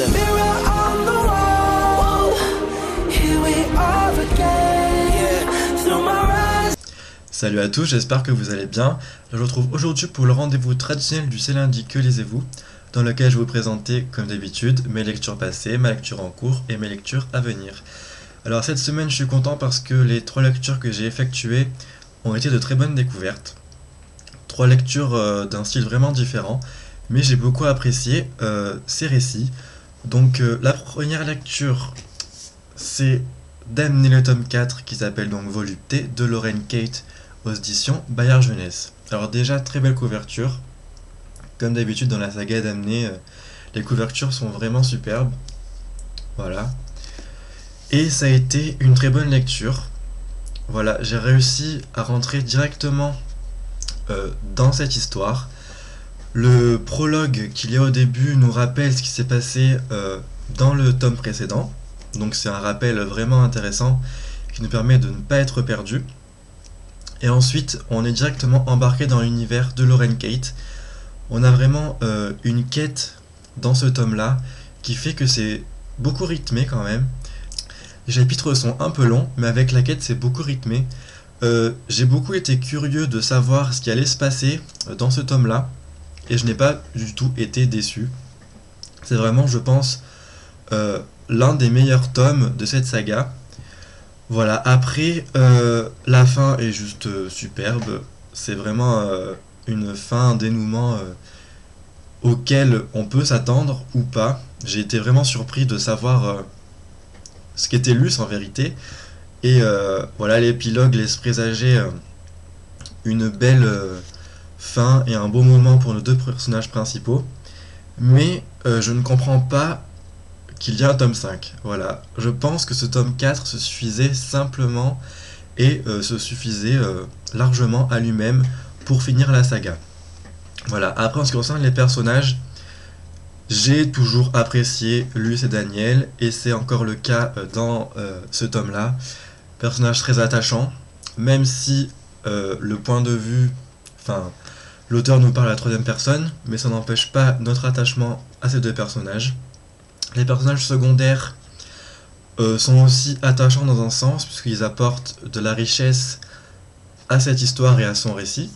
The mirror on the wall, here we are again, yeah, through my eyes. Salut à tous, j'espère que vous allez bien. Je vous retrouve aujourd'hui pour le rendez-vous traditionnel du C'est lundi, que lisez-vous, dans lequel je vais vous présenter, comme d'habitude, mes lectures passées, ma lecture en cours et mes lectures à venir. Alors cette semaine, je suis content parce que les 3 lectures que j'ai effectuées ont été de très bonnes découvertes. 3 lectures d'un style vraiment différent, mais j'ai beaucoup apprécié ces récits. Donc la première lecture, c'est Damné le tome 4, qui s'appelle donc Volupté, de Lorraine Kate, aux éditions Bayard Jeunesse. Alors déjà, très belle couverture. Comme d'habitude dans la saga Damné, les couvertures sont vraiment superbes. Voilà. Et ça a été une très bonne lecture. Voilà, j'ai réussi à rentrer directement dans cette histoire. Le prologue qu'il y a au début nous rappelle ce qui s'est passé dans le tome précédent. Donc c'est un rappel vraiment intéressant qui nous permet de ne pas être perdu. Et ensuite, on est directement embarqué dans l'univers de Lorraine Kate. On a vraiment une quête dans ce tome-là qui fait que c'est beaucoup rythmé quand même. Les chapitres sont un peu longs, mais avec la quête, c'est beaucoup rythmé. J'ai beaucoup été curieux de savoir ce qui allait se passer dans ce tome-là, et je n'ai pas du tout été déçu. C'est vraiment, je pense, l'un des meilleurs tomes de cette saga. Voilà, après, la fin est juste superbe. C'est vraiment une fin, un dénouement auquel on peut s'attendre ou pas. J'ai été vraiment surpris de savoir ce qu'était Luce en vérité. Et voilà, l'épilogue laisse présager une belle fin et un beau moment pour nos 2 personnages principaux. Mais je ne comprends pas qu'il y a un tome 5. Voilà, je pense que ce tome 4 se suffisait simplement et se suffisait largement à lui-même pour finir la saga. Voilà, après en ce qui concerne les personnages, j'ai toujours apprécié Luce et Daniel, et c'est encore le cas dans ce tome-là. Personnage très attachant, même si le point de vue, enfin, l'auteur nous parle à la 3e personne, mais ça n'empêche pas notre attachement à ces 2 personnages. Les personnages secondaires sont aussi attachants dans un sens, puisqu'ils apportent de la richesse à cette histoire et à son récit.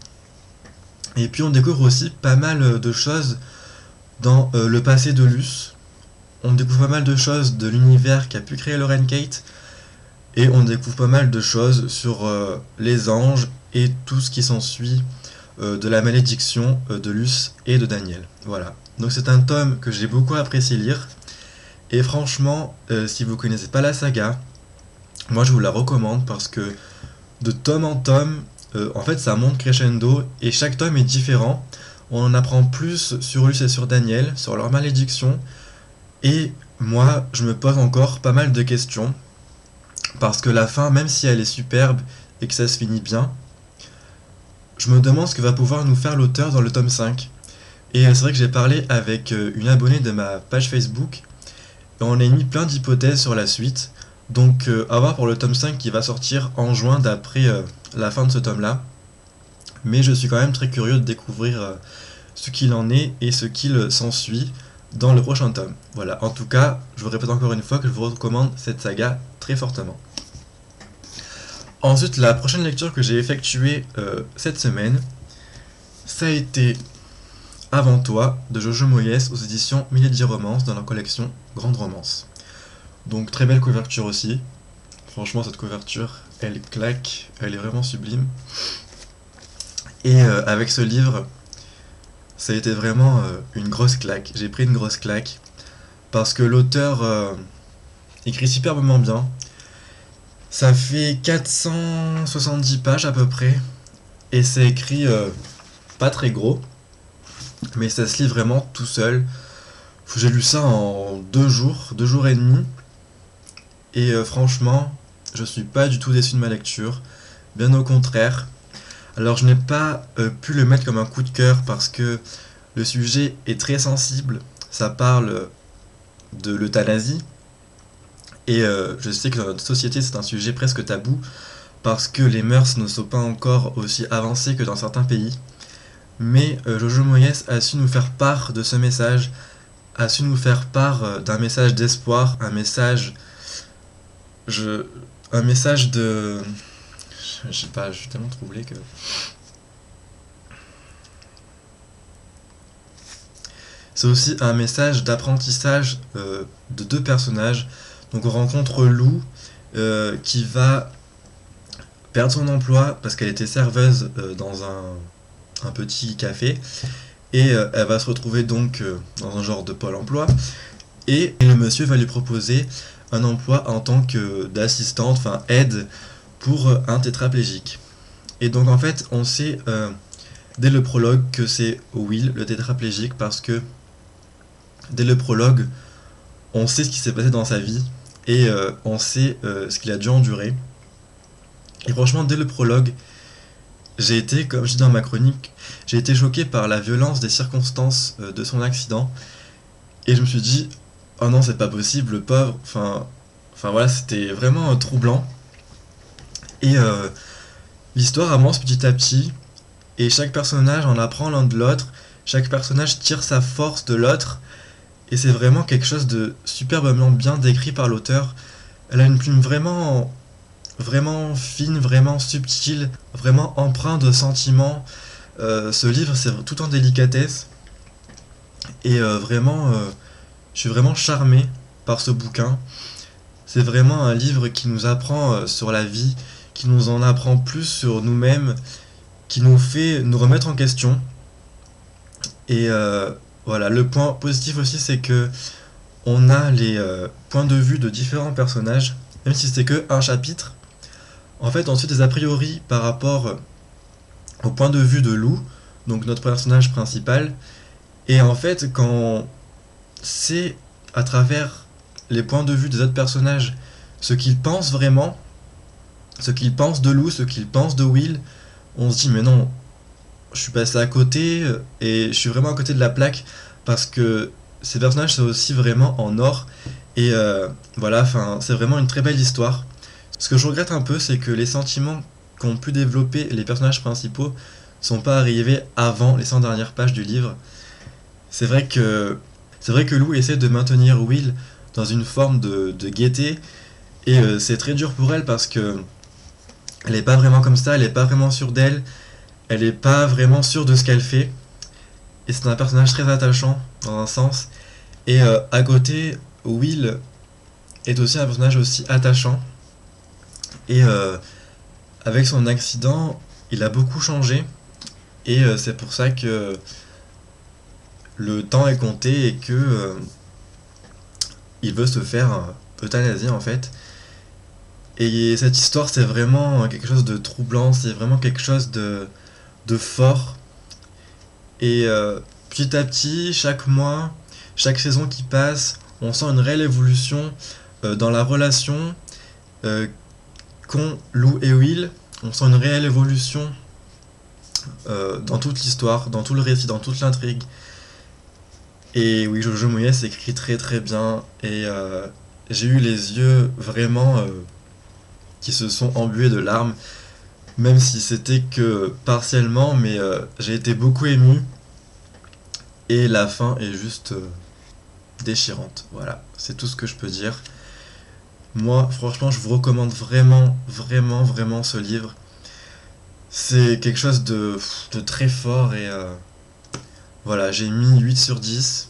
Et puis on découvre aussi pas mal de choses dans le passé de Luce. On découvre pas mal de choses de l'univers qu'a pu créer Lorraine Kate, et on découvre pas mal de choses sur les anges et tout ce qui s'ensuit de la malédiction de Luce et de Daniel. Voilà. Donc c'est un tome que j'ai beaucoup apprécié lire. Et franchement, si vous connaissez pas la saga, moi je vous la recommande parce que de tome en tome, en fait ça monte crescendo et chaque tome est différent. On en apprend plus sur Luce et sur Daniel, sur leur malédiction. Et moi, je me pose encore pas mal de questions. Parce que la fin, même si elle est superbe et que ça se finit bien, je me demande ce que va pouvoir nous faire l'auteur dans le tome 5. Et c'est vrai que j'ai parlé avec une abonnée de ma page Facebook, et on a émis plein d'hypothèses sur la suite. Donc à voir pour le tome 5 qui va sortir en juin d'après la fin de ce tome-là. Mais je suis quand même très curieux de découvrir ce qu'il en est et ce qu'il s'ensuit dans le prochain tome. Voilà, en tout cas, je vous répète encore une fois que je vous recommande cette saga très fortement. Ensuite, la prochaine lecture que j'ai effectuée cette semaine, ça a été Avant toi, de Jojo Moyes aux éditions Milady Romance dans la collection Grande Romance. Donc très belle couverture aussi. Franchement, cette couverture, elle claque, elle est vraiment sublime. Et avec ce livre, ça a été vraiment une grosse claque. J'ai pris une grosse claque parce que l'auteur écrit superbement bien. Ça fait 470 pages à peu près et c'est écrit pas très gros, mais ça se lit vraiment tout seul. J'ai lu ça en 2 jours et demi, et franchement, je suis pas du tout déçu de ma lecture, bien au contraire. Alors je n'ai pas pu le mettre comme un coup de cœur parce que le sujet est très sensible, ça parle de l'euthanasie, et je sais que dans notre société c'est un sujet presque tabou, parce que les mœurs ne sont pas encore aussi avancées que dans certains pays. Mais Jojo Moyes a su nous faire part de ce message a su nous faire part d'un message d'espoir, un message de... Je sais pas, je suis tellement troublé que... C'est aussi un message d'apprentissage de deux personnages. Donc on rencontre Lou qui va perdre son emploi parce qu'elle était serveuse dans un petit café. Et elle va se retrouver donc dans un genre de pôle emploi. Et le monsieur va lui proposer un emploi en tant que d'assistante, enfin aide pour un tétraplégique. Et donc en fait on sait dès le prologue que c'est Will le tétraplégique parce que dès le prologue on sait ce qui s'est passé dans sa vie et on sait ce qu'il a dû endurer. Et franchement dès le prologue j'ai été, comme je dis dans ma chronique, j'ai été choqué par la violence des circonstances de son accident. Et je me suis dit, oh non, c'est pas possible, le pauvre. Enfin voilà, c'était vraiment troublant. Et l'histoire avance petit à petit. Et chaque personnage en apprend l'un de l'autre. Chaque personnage tire sa force de l'autre. Et c'est vraiment quelque chose de superbement bien décrit par l'auteur. Elle a une plume vraiment fine, vraiment subtile, vraiment empreint de sentiments. Ce livre, c'est tout en délicatesse. Et vraiment, je suis vraiment charmé par ce bouquin. C'est vraiment un livre qui nous apprend sur la vie, qui nous en apprend plus sur nous-mêmes, qui nous fait nous remettre en question. Et voilà, le point positif aussi, c'est que on a les points de vue de différents personnages, même si c'est que un chapitre. En fait, on suit des a priori par rapport au point de vue de Lou, donc notre personnage principal. Et en fait, quand c'est à travers les points de vue des autres personnages ce qu'ils pensent vraiment, ce qu'ils pensent de Lou, ce qu'ils pensent de Will, on se dit mais non, je suis passé à côté et je suis vraiment à côté de la plaque parce que ces personnages sont aussi vraiment en or. Et voilà, enfin, c'est vraiment une très belle histoire. Ce que je regrette un peu, c'est que les sentiments qu'ont pu développer les personnages principaux sont pas arrivés avant les 100 dernières pages du livre. C'est vrai que Lou essaie de maintenir Will dans une forme de gaieté et c'est très dur pour elle parce que elle est pas vraiment comme ça, elle est pas vraiment sûre d'elle, elle est pas vraiment sûre de ce qu'elle fait et c'est un personnage très attachant dans un sens. Et à côté, Will est aussi un personnage aussi attachant. Et avec son accident, il a beaucoup changé. Et c'est pour ça que le temps est compté et que il veut se faire euthanasier en fait. Et cette histoire, c'est vraiment quelque chose de troublant, c'est vraiment quelque chose de fort. Et petit à petit, chaque mois, chaque saison qui passe, on sent une réelle évolution dans la relation qu'ont Lou et Will. On sent une réelle évolution dans toute l'histoire, dans tout le récit, dans toute l'intrigue. Et oui, Jojo Moyes écrit très très bien. Et j'ai eu les yeux vraiment qui se sont embués de larmes, même si c'était que partiellement, mais j'ai été beaucoup ému. Et la fin est juste déchirante. Voilà, c'est tout ce que je peux dire. Moi, franchement, je vous recommande vraiment, vraiment, vraiment ce livre. C'est quelque chose de très fort et voilà, j'ai mis 8 sur 10.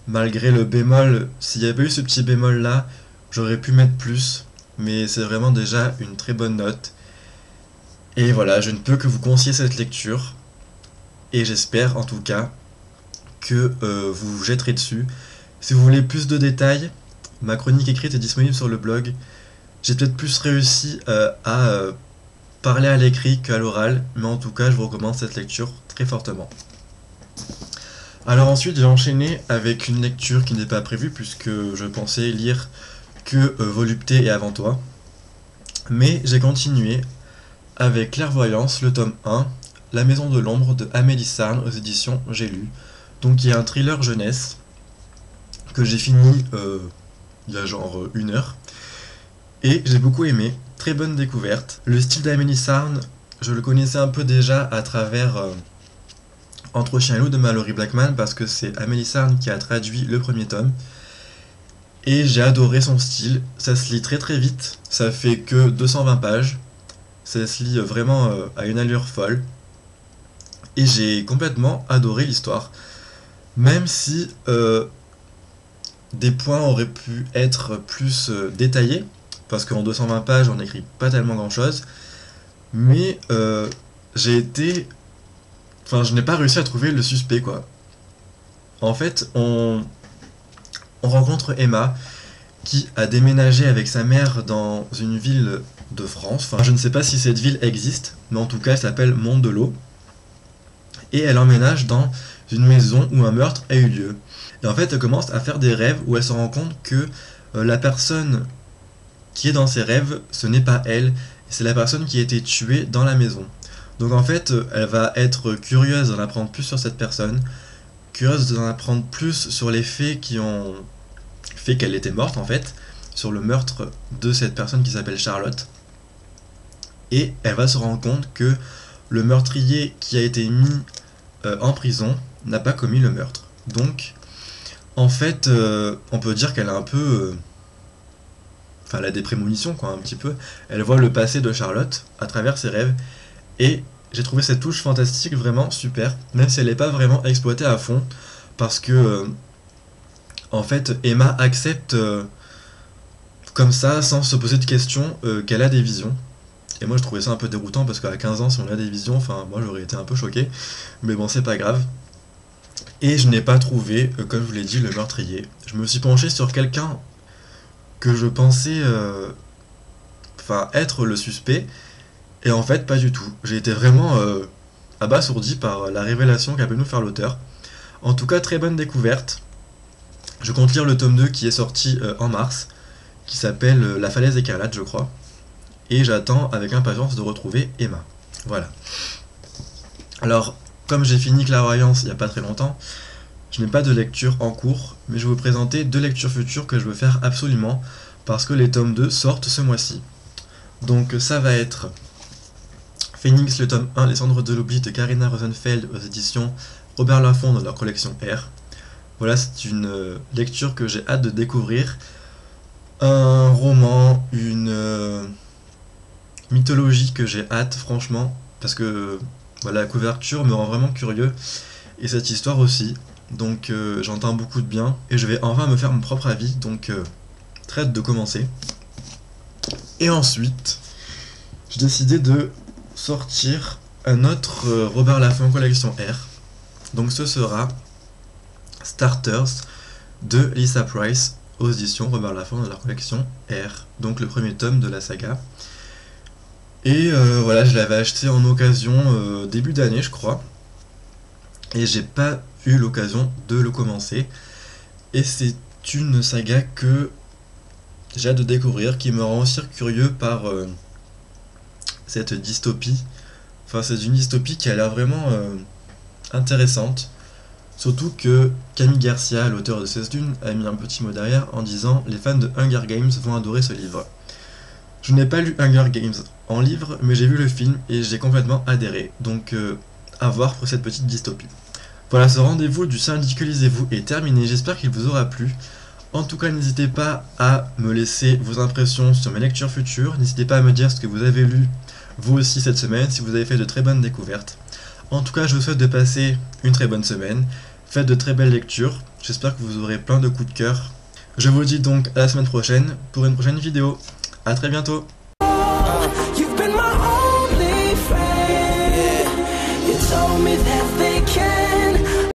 Malgré le bémol, s'il n'y avait pas eu ce petit bémol là, j'aurais pu mettre plus. Mais c'est vraiment déjà une très bonne note. Et voilà, je ne peux que vous conseiller cette lecture. Et j'espère en tout cas que vous vous jetterez dessus. Si vous voulez plus de détails, ma chronique écrite est disponible sur le blog. J'ai peut-être plus réussi à parler à l'écrit qu'à l'oral, mais en tout cas je vous recommande cette lecture très fortement. Alors ensuite j'ai enchaîné avec une lecture qui n'est pas prévue puisque je pensais lire que Volupté et Avant toi. Mais j'ai continué avec Clairvoyance, le tome 1, La Maison de l'Ombre de Amélie Sarn aux éditions J'ai lu. Donc il y a un thriller jeunesse que j'ai fini il y a genre 1 heure. Et j'ai beaucoup aimé, très bonne découverte. Le style d'Amélie Sarn, je le connaissais un peu déjà à travers Entre Chien et Loup de Malory Blackman parce que c'est Amélie Sarn qui a traduit le premier tome. Et j'ai adoré son style, ça se lit très très vite, ça fait que 220 pages, ça se lit vraiment à une allure folle. Et j'ai complètement adoré l'histoire, même si des points auraient pu être plus détaillés, parce qu'en 220 pages on n'écrit pas tellement grand chose, mais je n'ai pas réussi à trouver le suspect quoi. En fait, on rencontre Emma qui a déménagé avec sa mère dans une ville de France. Enfin, je ne sais pas si cette ville existe, mais en tout cas, elle s'appelle Mondelot. Et elle emménage dans une maison où un meurtre a eu lieu. Et en fait, elle commence à faire des rêves où elle se rend compte que la personne qui est dans ses rêves, ce n'est pas elle, c'est la personne qui a été tuée dans la maison. Donc en fait, elle va être curieuse d'en apprendre plus sur cette personne, curieuse d'en apprendre plus sur les faits qui ont fait qu'elle était morte en fait, sur le meurtre de cette personne qui s'appelle Charlotte. Et elle va se rendre compte que le meurtrier qui a été mis en prison n'a pas commis le meurtre. Donc, en fait, on peut dire qu'elle a un peu... Enfin, elle a des prémonitions quoi, un petit peu. Elle voit le passé de Charlotte à travers ses rêves. Et j'ai trouvé cette touche fantastique vraiment super, même si elle n'est pas vraiment exploitée à fond, parce que... En fait, Emma accepte comme ça, sans se poser de questions, qu'elle a des visions. Et moi, je trouvais ça un peu déroutant, parce qu'à 15 ans, si on a des visions, enfin, moi, j'aurais été un peu choqué. Mais bon, c'est pas grave. Et je n'ai pas trouvé, comme je vous l'ai dit, le meurtrier. Je me suis penché sur quelqu'un que je pensais être le suspect. Et en fait, pas du tout. J'ai été vraiment abasourdi par la révélation qu'a pu nous faire l'auteur. En tout cas, très bonne découverte. Je compte lire le tome 2 qui est sorti en mars, qui s'appelle La Falaise Écarlate, je crois. Et j'attends avec impatience de retrouver Emma. Voilà. Alors, comme j'ai fini Clairvoyance il n'y a pas très longtemps, je n'ai pas de lecture en cours, mais je vais vous présenter 2 lectures futures que je veux faire absolument, parce que les tomes 2 sortent ce mois-ci. Donc ça va être Phoenix, le tome 1, Les Cendres de l'Oubli de Karina Rosenfeld aux éditions Robert Laffont dans leur collection R. Voilà, c'est une lecture que j'ai hâte de découvrir. Un roman, une mythologie que j'ai hâte, franchement, parce que voilà, la couverture me rend vraiment curieux, et cette histoire aussi. Donc j'entends beaucoup de bien, et je vais enfin me faire mon propre avis, donc très hâte de commencer. Et ensuite, j'ai décidé de sortir un autre Robert Laffont collection R. Donc ce sera Starters de Lisa Price aux éditions Robert Laffont dans leur collection R, donc le premier tome de la saga. Et voilà, je l'avais acheté en occasion début d'année je crois, et j'ai pas eu l'occasion de le commencer, et c'est une saga que j'ai hâte de découvrir, qui me rend aussi curieux par cette dystopie. Enfin, c'est une dystopie qui a l'air vraiment intéressante. Surtout que Camille Garcia, l'auteur de 16 Dunes, a mis un petit mot derrière en disant « Les fans de Hunger Games vont adorer ce livre ». Je n'ai pas lu Hunger Games en livre, mais j'ai vu le film et j'ai complètement adhéré. Donc à voir pour cette petite dystopie. Voilà, ce rendez-vous du samedi que lisez-vous est terminé, j'espère qu'il vous aura plu. En tout cas, n'hésitez pas à me laisser vos impressions sur mes lectures futures, n'hésitez pas à me dire ce que vous avez lu vous aussi cette semaine, si vous avez fait de très bonnes découvertes. En tout cas, je vous souhaite de passer une très bonne semaine, faites de très belles lectures, j'espère que vous aurez plein de coups de cœur. Je vous dis donc à la semaine prochaine pour une prochaine vidéo. A très bientôt.